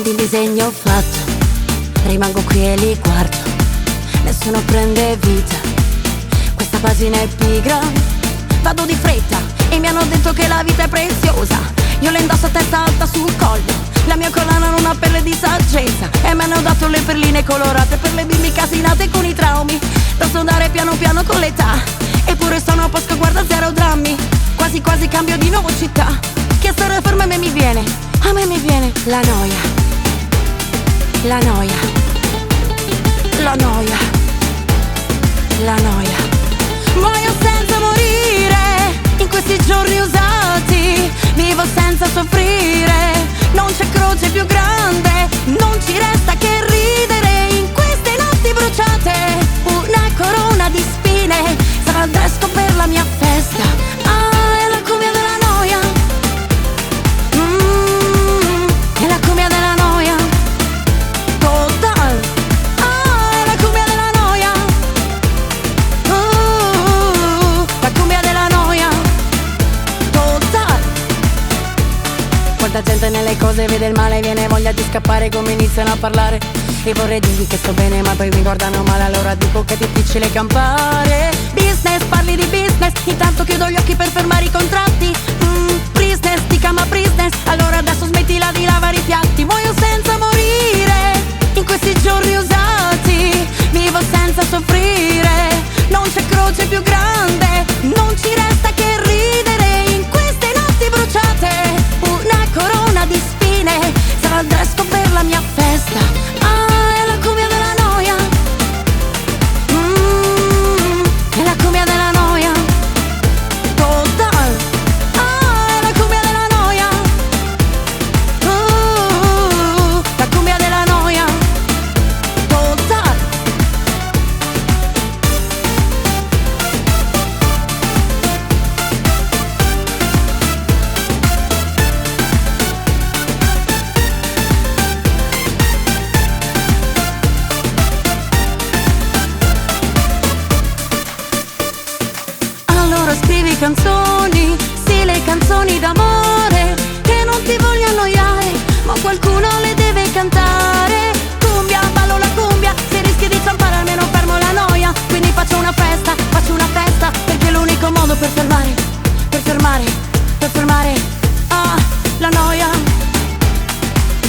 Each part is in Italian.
Tanti disegni ho fatto, rimango qui e li guardo, nessuno prende vita, questa pagina è pigra. Vado di fretta e mi hanno detto che la vita è preziosa. Io le indosso a testa alta sul collo, la mia collana non ha pelle di saggezza, e mi hanno dato le perline colorate per le bimbe casinate con i traumi, da sondare piano piano con l'età. Eppure sono a posto, guarda, zero drammi, quasi quasi cambio di nuovo città. Che stare ferma a me mi viene la noia, la noia, la noia, la noia. Muoio senza morire in questi giorni usati, vivo senza soffrire, non c'è croce più grande, non ci resta che ridere in queste notti bruciate. Una corona di spine sarà il dress code per la mia festa. Ah, è la cumbia della noia, è la cumbia della noia total. Ah, è la cumbia della noia, la cumbia della noia total. Quanta gente nelle cose vede il male, viene voglia di scappare come iniziano a parlare. E vorrei dirgli che sto bene ma poi mi guardano male, allora dico che è difficile campare. Business, parli di business, intanto chiudo gli occhi per fermare i contratti. Business, ti chiama business, allora adesso smettila di lavare i piatti. Muoio senza morire in questi giorni usati, vivo senza soffrire, non c'è croce più grande, non ci resta che ridere in queste notti bruciate. Una corona di spine sarà il dress code per la mia festa. Ah, è la cumbia della noia, è la cumbia della noia total. Ah, è la cumbia della noia, la cumbia della noia total. Allora scrivi canzoni, sì, le canzoni d'amore, che non ti voglio annoiare, ma qualcuno le deve cantare. Cumbia, ballo la cumbia, se rischi di zampare almeno fermo la noia. Quindi faccio una festa, perché è l'unico modo per fermare, ah, la noia,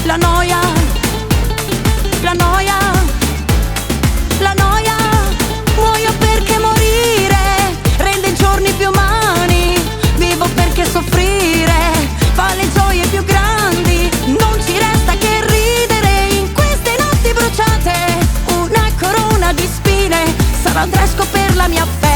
la noia, la noia, la noia. Muoio perché morire rende i giorni più umani, vivo perché soffrire fa le gioie più grandi, non ci resta che ridere in queste notti bruciate. Una corona di spine sarà il dress code per la mia festa.